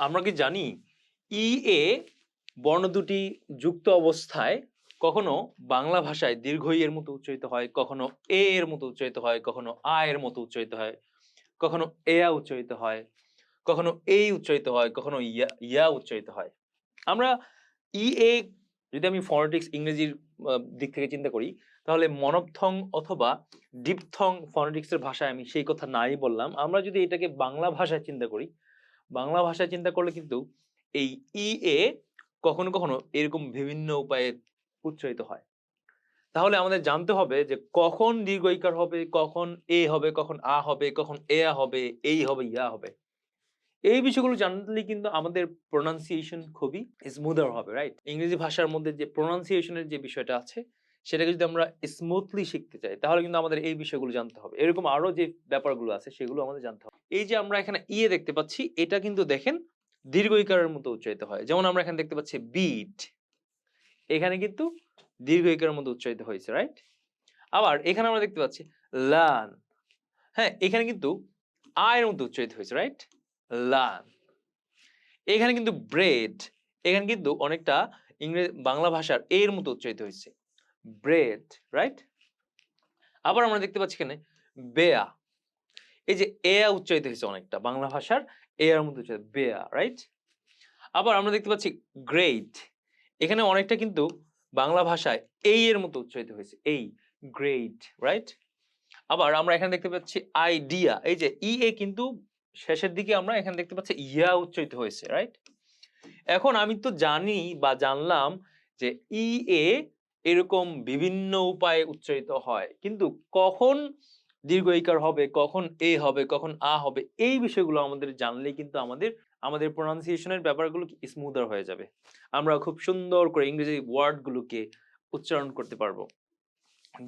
আমরা কি জানি ই এ বর্ণ দুটি যুক্ত অবস্থায় কখনো বাংলা ভাষায় দীর্ঘ ই এর মতো উচ্চারিত হয়, কখনো এ এর মতো উচ্চারিত হয়, কখনো আ এর মতো উচ্চারিত হয়, কখনো এয়া উচ্চারিত হয়, কখনো এই উচ্চারিত হয়, কখনো ইয়া ইয়া উচ্চারিত হয়। আমরা ই এ যদি আমি ফনেটিক্স ইংরেজির দিক থেকে চিন্তা করি, তাহলে মনপথং অথবা ডিপথং ফনেটিক্স এর ভাষায় আমি সেই কথা নাই বললাম। আমরা যদি এটাকে বাংলা ভাষায় চিন্তা করি, বাংলা ভাষায় চিন্তা করলে কিন্তু এই ই এ কখনো কখনো এরকম বিভিন্ন উপায়ে উচ্চারিত হয়। তাহলে আমাদের জানতে হবে যে কখন দীর্ঘ ইকার হবে, কখন এ হবে, কখন আ হবে, কখন এয়া হবে, এই হবে, ইয়া হবে। এই বিষয়গুলো জানলে কিন্তু আমাদের প্রোনাউন্সিয়েশন খুবই স্মুদার হবে, রাইট? ইংরেজি ভাষার মধ্যে যে প্রোনাউন্সিয়েশন এর যে বিষয়টা আছে, সেটাকে যদি আমরা স্মুথলি শিখতে চাই, তাহলে কিন্তু আমাদের এই বিষয়গুলো জানতে হবে। এরকম আরো যে ব্যাপারগুলো আছে, সেগুলো আমাদের জানতে হবে। এই যে আমরা এখানে ইয়ে দেখতে পাচ্ছি, এটা কিন্তু দেখেন দীর্ঘ ইকারের মতো উচ্চারিত হয়। যেমন আমরা এখানে দেখতে পাচ্ছি বিট, এখানে কিন্তু দীর্ঘ ইকারের মতো উচ্চারিত হয়েছে, রাইট? আবার এখানে আমরা দেখতে পাচ্ছি লার্ন, হ্যাঁ, এখানে কিন্তু আ এর মতো উচ্চারিত হয়েছে, রাইট? লার্ন। এখানে কিন্তু ব্রেড, এখানে কিন্তু অনেকটা বাংলা ভাষার এর মতো উচ্চারিত হয়েছে, ব্রেড, রাইট? আবার আমরা দেখতে পাচ্ছি এখানে বেয়া, এই যে এয়া উচ্চারিত হয়েছে অনেকটা বাংলা ভাষার এ এর মতো উচ্চারিত, বেয়া, রাইট? আবার আমরা দেখতে পাচ্ছি গ্রেট, এখানে অনেকটা কিন্তু বাংলা ভাষায় এই এর মতো উচ্চারিত হয়েছে, এই গ্রেট, রাইট? আবার আমরা এখানে দেখতে পাচ্ছি আইডিয়া, এই যে ই এ কিন্তু শেষের দিকে আমরা এখানে দেখতে পাচ্ছি ইয়া উচ্চারিত হয়েছে, রাইট? এখন আমি তো জানি বা জানলাম যে ই এ এরকম বিভিন্ন উপায়ে উচ্চারিত হয়, কিন্তু কখন দীর্ঘ ইকার হবে, কখন এ হবে, কখন আ হবে, এই বিষয়গুলো আমাদের জানলেই কিন্তু আমাদের প্রোনাউন্সিয়েশনের ব্যাপারগুলো স্মুদার হয়ে যাবে। আমরা খুব সুন্দর করে ইংরেজি ওয়ার্ডগুলোকে উচ্চারণ করতে পারবো।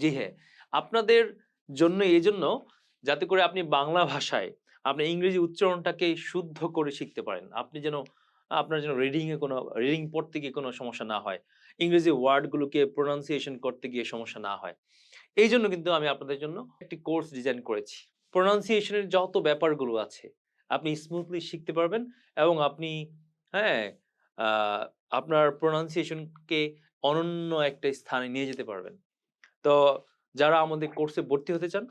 জি হ্যাঁ, আপনাদের জন্য এজন্য যাতে করে আপনি বাংলা ভাষায় আপনি ইংরেজি উচ্চারণটাকে শুদ্ধ করে শিখতে পারেন। আপনার যেন রিডিং পড়তে গিয়ে কোনো সমস্যা না হয়। ইংরেজি ওয়ার্ডগুলোকে প্রোনাউন্সিয়েশন করতে গিয়ে সমস্যা না হয়। এইজন্য কিন্তু আমি আপনাদের জন্য একটি কোর্স ডিজাইন করেছি। প্রোনাউন্সিয়েশন এর যত ব্যাপারগুলো আছে, আপনি স্মুথলি শিখতে পারবেন এবং আপনি, হ্যাঁ, আ আপনার প্রোনাউন্সিয়েশন কে অনন্য একটা স্থানে নিয়ে যেতে পারবেন। তো যারা আমাদের কোর্সে ভর্তি হতে চান,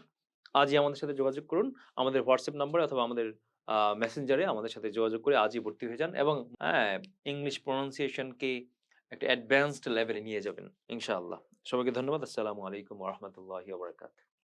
আজই আমাদের সাথে যোগাযোগ করুন। আমাদের WhatsApp নাম্বারে অথবা আমাদের মেসেঞ্জারে আমাদের সাথে যোগাযোগ করে আজই ভর্তি হয়ে যান এবং হ্যাঁ, ইংলিশ প্রোনাউন্সিয়েশন কে একটা অ্যাডভান্সড লেভেলে নিয়ে যাবেন ইনশাআল্লাহ। সবাইকে ধন্যবাদ। আসসালামু আলাইকুম ওয়া রাহমাতুল্লাহি ওয়া বারাকাতুহু।